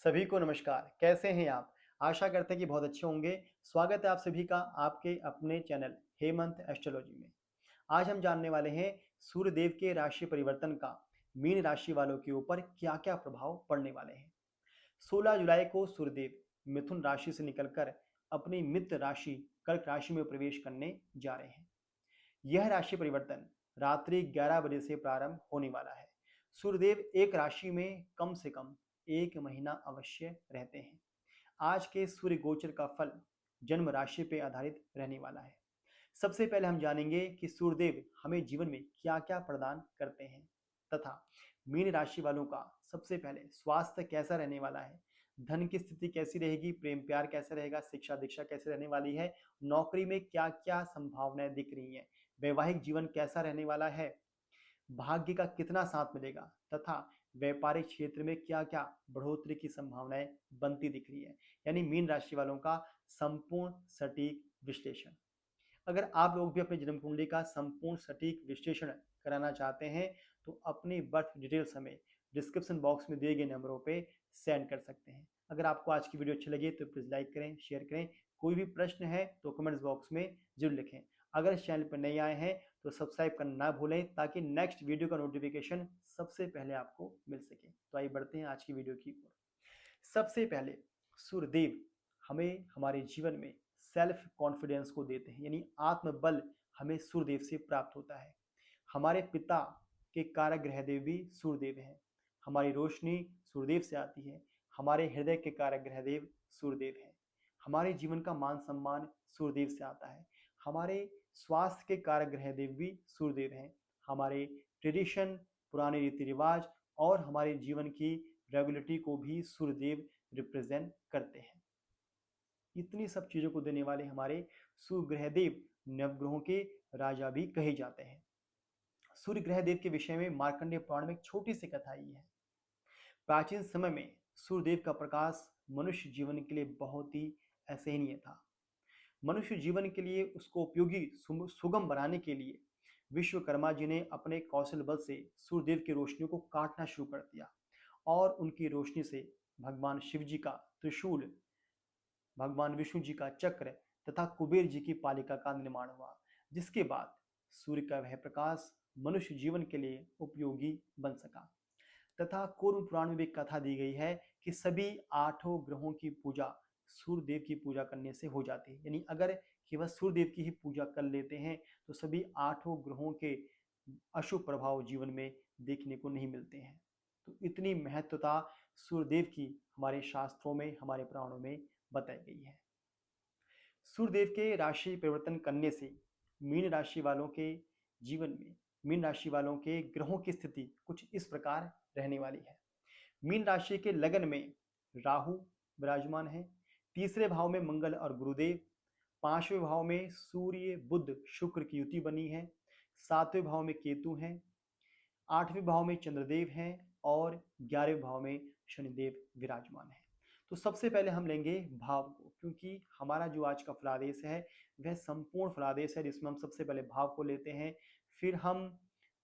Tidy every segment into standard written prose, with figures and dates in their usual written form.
सभी को नमस्कार। कैसे हैं आप? आशा करते हैं कि बहुत अच्छे होंगे। स्वागत है आप सभी का आपके अपने चैनल हेमंत एस्ट्रोलॉजी में। आज हम जानने वाले हैं सूर्यदेव के राशि परिवर्तन का मीन राशि वालों के ऊपर क्या-क्या प्रभाव पड़ने वाले हैं। 16 जुलाई को सूर्यदेव मिथुन राशि से निकलकर अपनी मित्र राशि कर्क राशि में प्रवेश करने जा रहे हैं। यह राशि परिवर्तन रात्रि 11 बजे से प्रारंभ होने वाला है। सूर्यदेव एक राशि में कम से कम 1 महीना अवश्य रहते हैं। आज के सूर्य गोचर का फल जन्म राशि पर आधारित रहने वाला है। सबसे पहले हम जानेंगे कि सूर्यदेव हमें जीवन में क्या-क्या प्रदान करते हैं तथा मीन राशि वालों का सबसे पहले स्वास्थ्य कैसा रहने वाला है, धन की स्थिति कैसी रहेगी, प्रेम प्यार कैसा रहेगा, शिक्षा दीक्षा कैसे रहने वाली है, नौकरी में क्या-क्या संभावनाएं दिख रही हैं, वैवाहिक जीवन कैसा रहने वाला है, भाग्य का कितना साथ मिलेगा तथा व्यापारिक क्षेत्र में क्या-क्या बढ़ोतरी की संभावनाएं बनती दिख रही है। यानी मीन राशि वालों का संपूर्ण सटीक विश्लेषण। अगर आप लोग भी अपने जन्म कुंडली का संपूर्ण सटीक विश्लेषण कराना चाहते हैं तो अपनी बर्थ डिटेल्स हमें डिस्क्रिप्शन बॉक्स में दिए गए नंबरों पे सेंड कर सकते हैं। अगर आपको आज की वीडियो अच्छी लगी तो प्लीज़ लाइक करें, शेयर करें। कोई भी प्रश्न है तो कमेंट्स बॉक्स में जरूर लिखें। अगर इस चैनल पर नए आए हैं तो सब्सक्राइब करना ना भूलें ताकि नेक्स्ट वीडियो का नोटिफिकेशन सबसे पहले आपको मिल सके। तो आइए बढ़ते हैं आज की वीडियो की ओर। सबसे पहले सूर्यदेव हमें हमारे जीवन में सेल्फ कॉन्फिडेंस को देते हैं, यानी आत्मबल हमें सूर्यदेव से प्राप्त होता है। हमारे पिता के कारक ग्रह देव भी सूर्यदेव हैं। हमारी रोशनी सूर्यदेव से आती है। हमारे हृदय के कारक ग्रह देव सूर्यदेव हैं। हमारे जीवन का मान सम्मान सूर्यदेव से आता है। हमारे स्वास्थ्य के कारक ग्रह देव भी सूर्यदेव हैं। हमारे ट्रेडिशन, पुराने रीति रिवाज और हमारे जीवन की रेगुलेटरी को भी सूर्यदेव रिप्रेजेंट करते हैं। इतनी सब चीजों को देने वाले हमारे सूर्य ग्रहदेव नवग्रहों के राजा भी कहे जाते हैं। सूर्य ग्रहदेव के विषय में मार्कंडेय पुराण में एक छोटी सी कथा ही है। प्राचीन समय में सूर्यदेव का प्रकाश मनुष्य जीवन के लिए बहुत ही असहनीय था। मनुष्य जीवन के लिए उसको उपयोगी सुगम बनाने के लिए विश्वकर्मा जी ने अपने कौशल बल से सूर्यदेव की रोशनी को काटना शुरू कर दिया और उनकी रोशनी से भगवान शिव जी का त्रिशूल, भगवान विष्णु जी का चक्र तथा कुबेर जी की पालिका का निर्माण हुआ, जिसके बाद सूर्य का वह प्रकाश मनुष्य जीवन के लिए उपयोगी बन सका। तथा कूर्म पुराण में भी कथा दी गई है कि सभी 8 ग्रहों की पूजा सूर्यदेव की पूजा करने से हो जाती है। यानी अगर केवल सूर्यदेव की ही पूजा कर लेते हैं तो सभी 8 ग्रहों के अशुभ प्रभाव जीवन में देखने को नहीं मिलते हैं। तो इतनी महत्वता सूर्यदेव की हमारे शास्त्रों में, हमारे पुराणों में बताई गई है। सूर्यदेव के राशि परिवर्तन करने से मीन राशि वालों के जीवन में, मीन राशि वालों के ग्रहों की स्थिति कुछ इस प्रकार रहने वाली है। मीन राशि के लगन में राहु विराजमान है। तीसरे भाव में मंगल और गुरुदेव। पांचवें भाव में सूर्य बुध शुक्र की युति बनी है। सातवें भाव में केतु हैं। आठवें भाव में चंद्रदेव हैं और 11वें भाव में शनिदेव विराजमान है। तो सबसे पहले हम लेंगे भाव को, क्योंकि हमारा जो आज का फलादेश है वह संपूर्ण फलादेश है जिसमें हम सबसे पहले भाव को लेते हैं। फिर हम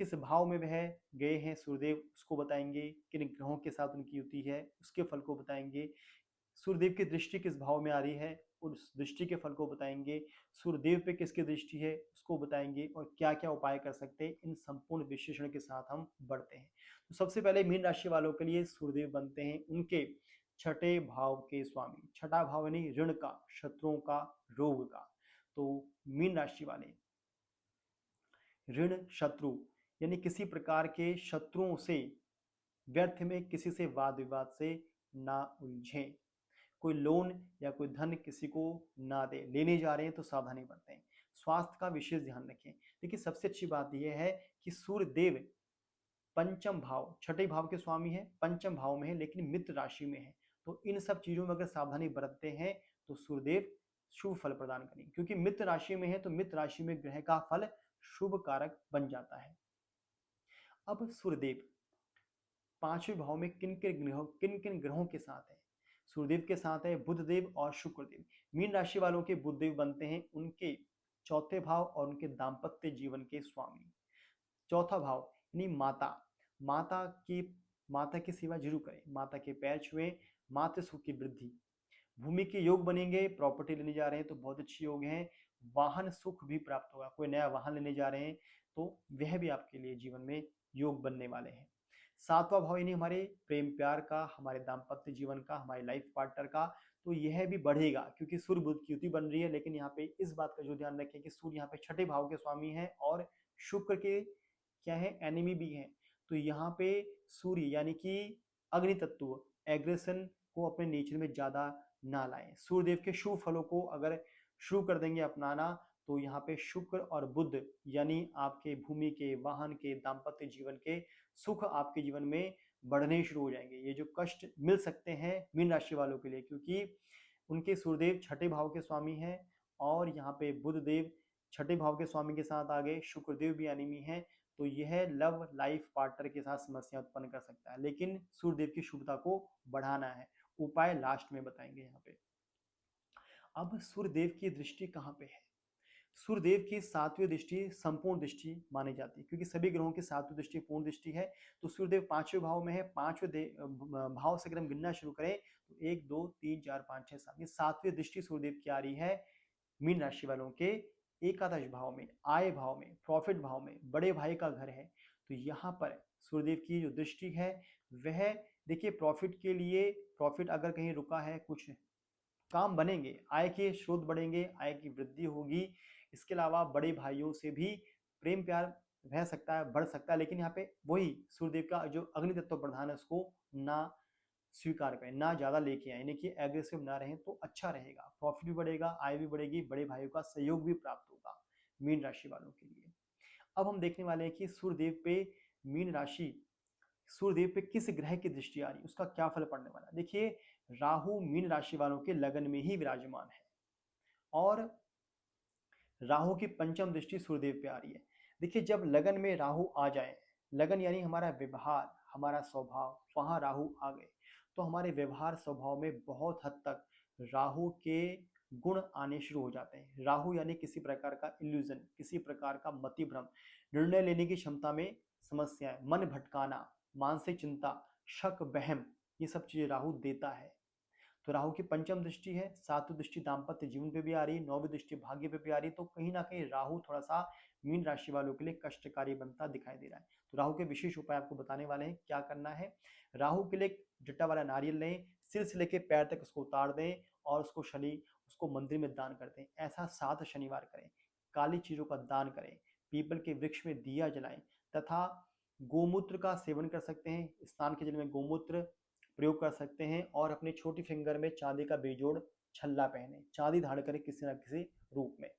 किस भाव में वह गए हैं सूर्यदेव उसको बताएंगे, किन ग्रहों के साथ उनकी युति है उसके फल को बताएंगे, सूर्यदेव की दृष्टि किस भाव में आ रही है उस दृष्टि के फल को बताएंगे, सूर्यदेव पे किसकी दृष्टि है उसको बताएंगे और क्या क्या उपाय कर सकते हैं, इन संपूर्ण विश्लेषण के साथ हम बढ़ते हैं। तो सबसे पहले मीन राशि वालों के लिए सूर्यदेव बनते हैं उनके छठे भाव के स्वामी। छठा भाव यानी ऋण का, शत्रुओं का, रोग का। तो मीन राशि वाले ऋण शत्रु यानी किसी प्रकार के शत्रुओं से व्यर्थ में किसी से वाद विवाद से ना उलझें। कोई लोन या कोई धन किसी को ना दे। लेने जा रहे हैं तो सावधानी बरतें। स्वास्थ्य का विशेष ध्यान रखें। देखिए सबसे अच्छी बात यह है कि सूर्य देव पंचम भाव, छठे भाव के स्वामी है, पंचम भाव में है लेकिन मित्र राशि में है। तो इन सब चीजों में अगर सावधानी बरतते हैं तो सूर्यदेव शुभ फल प्रदान करेंगे, क्योंकि मित्र राशि में है तो मित्र राशि में ग्रह का फल शुभ कारक बन जाता है। अब सूर्यदेव पांचवें भाव में किन किन ग्रहों के साथ है? सूर्यदेव के साथ है बुधदेव और शुक्रदेव। मीन राशि वालों के बुधदेव बनते हैं उनके चौथे भाव और उनके दाम्पत्य जीवन के स्वामी। चौथा भाव यानी माता, माता की माता की सेवा जरूर करें, माता के पैर छुएं, मातृ सुख की वृद्धि। भूमि के योग बनेंगे, प्रॉपर्टी लेने जा रहे हैं तो बहुत अच्छे योग हैं। वाहन सुख भी प्राप्त होगा, कोई नया वाहन लेने जा रहे हैं तो वह भी आपके लिए जीवन में योग बनने वाले हैं। सातवां भाव यानी हमारे प्रेम प्यार का, हमारे दाम्पत्य जीवन का, हमारे लाइफ पार्टनर का, तो यह भी बढ़ेगा क्योंकि सूर्य बुध की युति बन रही है। लेकिन यहाँ पे इस बात का जो ध्यान रखें कि सूर्य यहाँ पे छठे भाव के स्वामी हैं और शुक्र के क्या है, एनिमी भी हैं। तो यहाँ पे सूर्य यानी कि अग्नि तत्व एग्रेशन को अपने नेचर में ज्यादा ना लाएं। सूर्यदेव के शुभ फलों को अगर शुरू कर देंगे अपनाना तो यहाँ पे शुक्र और बुध यानी आपके भूमि के, वाहन के, दाम्पत्य जीवन के सुख आपके जीवन में बढ़ने शुरू हो जाएंगे। ये जो कष्ट मिल सकते हैं मीन राशि वालों के लिए, क्योंकि उनके सूर्यदेव छठे भाव के स्वामी हैं और यहाँ पे बुध देव छठे भाव के स्वामी के साथ आ गए, शुक्रदेव भी एनिमी है, तो यह लव लाइफ पार्टनर के साथ समस्या उत्पन्न कर सकता है। लेकिन सूर्यदेव की शुभता को बढ़ाना है, उपाय लास्ट में बताएंगे यहाँ पे। अब सूर्यदेव की दृष्टि कहाँ पे है? सूर्यदेव की सातवीं दृष्टि संपूर्ण दृष्टि मानी जाती है, क्योंकि सभी ग्रहों की सातवीं दृष्टि पूर्ण दृष्टि है। तो सूर्यदेव पांचवें भाव में है। पांचवें भाव से अगर हम गिनना शुरू करें तो 1 2 3 4 5 6 7, ये सातवीं दृष्टि सूर्यदेव की आ रही है मीन राशि वालों के एकादश भाव में, आय भाव में, प्रॉफिट भाव में, बड़े भाई का घर है। तो यहाँ पर सूर्यदेव की जो दृष्टि है वह देखिए प्रॉफिट के लिए, प्रॉफिट अगर कहीं रुका है, कुछ काम बनेंगे, आय के स्रोत बढ़ेंगे, आय की वृद्धि होगी। इसके अलावा बड़े भाइयों से भी प्रेम प्यार रह सकता है, बढ़ सकता है। लेकिन यहाँ पे वही सूर्यदेव का जो अग्नि तत्व प्रधान है उसको ना स्वीकार करें, ना ज्यादा लेके आए, यानी कि एग्रेसिव ना रहें तो अच्छा रहेगा। प्रॉफिट भी बढ़ेगा, आय भी बढ़ेगी, बड़े भाइयों का सहयोग भी प्राप्त होगा मीन राशि वालों के लिए। अब हम देखने वाले हैं कि सूर्यदेव पे मीन राशि, सूर्यदेव पे किस ग्रह की दृष्टि आ रही है, उसका क्या फल पड़ने वाला है। देखिए राहु मीन राशि वालों के लगन में ही विराजमान है और राहु की पंचम दृष्टि सूर्यदेव पे आ रही है। देखिए जब लगन में राहु आ जाए, लगन यानी हमारा व्यवहार, हमारा स्वभाव, वहां राहु आ गए तो हमारे व्यवहार स्वभाव में बहुत हद तक राहु के गुण आने शुरू हो जाते हैं। राहु यानी किसी प्रकार का इल्यूजन, किसी प्रकार का मति भ्रम, निर्णय लेने की क्षमता में समस्याएं, मन भटकाना, मानसिक चिंता, शक, वहम, ये सब चीजें राहु देता है। तो राहु की पंचम दृष्टि है, सातवीं दृष्टि दाम्पत्य जीवन पे भी आ रही है, नौवीं दृष्टि भाग्य पे भी आ रही है। तो कहीं ना कहीं राहु थोड़ा सा मीन राशि वालों के लिए कष्टकारी बनता दिखाई दे रहा है। तो राहु के विशेष उपाय आपको बताने वाले हैं क्या करना है। राहु के लिए जट्टा वाला नारियल लें, सिर से लेकर पैर तक उसको उतार दें और उसको शनि उसको मंदिर में दान कर दें। ऐसा 7 शनिवार करें। काली चीजों का दान करें, पीपल के वृक्ष में दिया जलाएं तथा गोमूत्र का सेवन कर सकते हैं। स्नान के जल में गोमूत्र प्रयोग कर सकते हैं और अपनी छोटी फिंगर में चांदी का बेजोड़ छल्ला पहने, चांदी धारण करें किसी न किसी रूप में,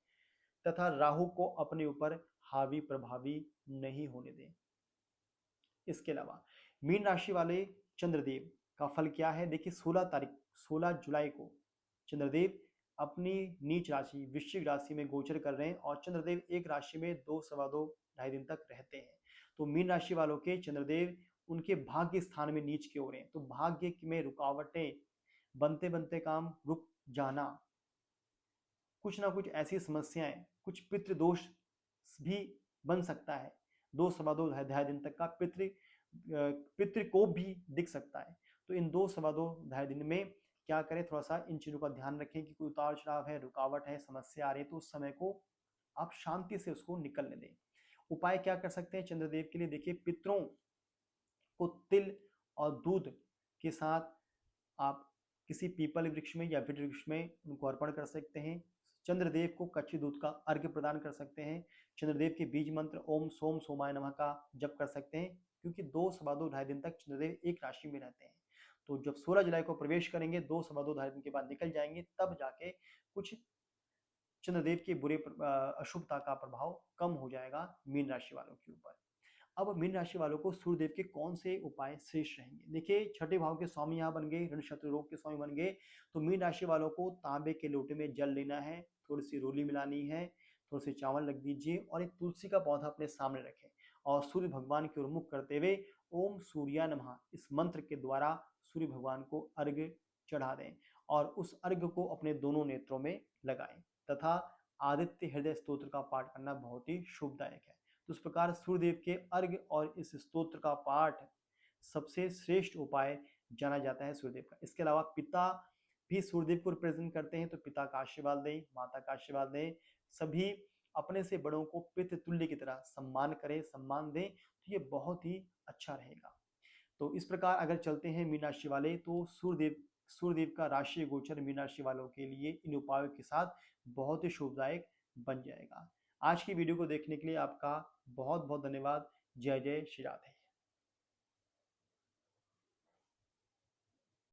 तथा राहु को अपने ऊपर हावी प्रभावी नहीं होने दें। इसके अलावा मीन राशि वाले चंद्रदेव का फल क्या है। देखिए 16 जुलाई को चंद्रदेव अपनी नीच राशि वृश्चिक राशि में गोचर कर रहे हैं और चंद्रदेव एक राशि में 2 सवा 2 ढाई दिन तक रहते हैं। तो मीन राशि वालों के चंद्रदेव उनके भाग्य स्थान में नीच के हो रहे हैं, तो भाग्य में रुकावटें, बनते बनते काम रुक जाना, कुछ ना कुछ ऐसी समस्याएं, कुछ पितृदोष भी बन सकता है। 2 सवा 2 ढाई दिन तक का पितृकोप भी दिख सकता है। तो इन 2 सवा 2 ढाई दिन में क्या करें, थोड़ा सा इन चीजों का ध्यान रखें कि कोई उतार चढ़ाव है, रुकावट है, समस्या आ रही है तो उस समय को आप शांति से उसको निकलने दें। उपाय क्या कर सकते हैं चंद्रदेव के लिए। देखिए पितरों को तिल और दूध के साथ आप किसी पीपल वृक्ष में या वट वृक्ष में उनको अर्पण कर सकते हैं। चंद्रदेव को कच्चे दूध का अर्घ्य प्रदान कर सकते हैं। चंद्रदेव के बीज मंत्र ओम सोम सोमाय नमः का जप कर सकते हैं, क्योंकि 2 सवा 2 ढाई दिन तक चंद्रदेव एक राशि में रहते हैं। तो जब 16 जुलाई को प्रवेश करेंगे, 2 सवा 2 ढाई दिन के बाद निकल जाएंगे, तब जाके कुछ चंद्रदेव के बुरे अशुभता का प्रभाव कम हो जाएगा मीन राशि वालों के ऊपर। अब मीन राशि वालों को सूर्यदेव के कौन से उपाय श्रेष्ठ रहेंगे। देखिए छठे भाव के स्वामी यहाँ बन गए, ऋण शत्रु रोग के स्वामी बन गए। तो मीन राशि वालों को तांबे के लोटे में जल लेना है, थोड़ी सी रोली मिलानी है, थोड़े से चावल रख दीजिए और एक तुलसी का पौधा अपने सामने रखें और सूर्य भगवान की ओर मुख करते हुए ओम सूर्या नमः इस मंत्र के द्वारा सूर्य भगवान को अर्घ्य चढ़ा दें और उस अर्घ्य को अपने दोनों नेत्रों में लगाएं तथा आदित्य हृदय स्तोत्र का पाठ करना बहुत ही शुभदायक है। तो इस प्रकार सूर्यदेव के अर्घ्य और इस स्तोत्र का पाठ सबसे श्रेष्ठ उपाय जाना जाता है सूर्यदेव का। इसके अलावा पिता भी सूर्यदेव को रिप्रेजेंट करते हैं, तो पिता का आशीर्वाद दें, माता का आशीर्वाद दें। सभी अपने से बड़ों को पितृतुल्य की तरह सम्मान करें, सम्मान दें, तो ये बहुत ही अच्छा रहेगा। तो इस प्रकार अगर चलते हैं मीन राशि वाले, तो सूर्यदेव का राशि गोचर मीन राशि वालों के लिए इन उपायों के साथ बहुत ही शुभदायक बन जाएगा। आज की वीडियो को देखने के लिए आपका बहुत बहुत धन्यवाद। जय जय श्री राधे।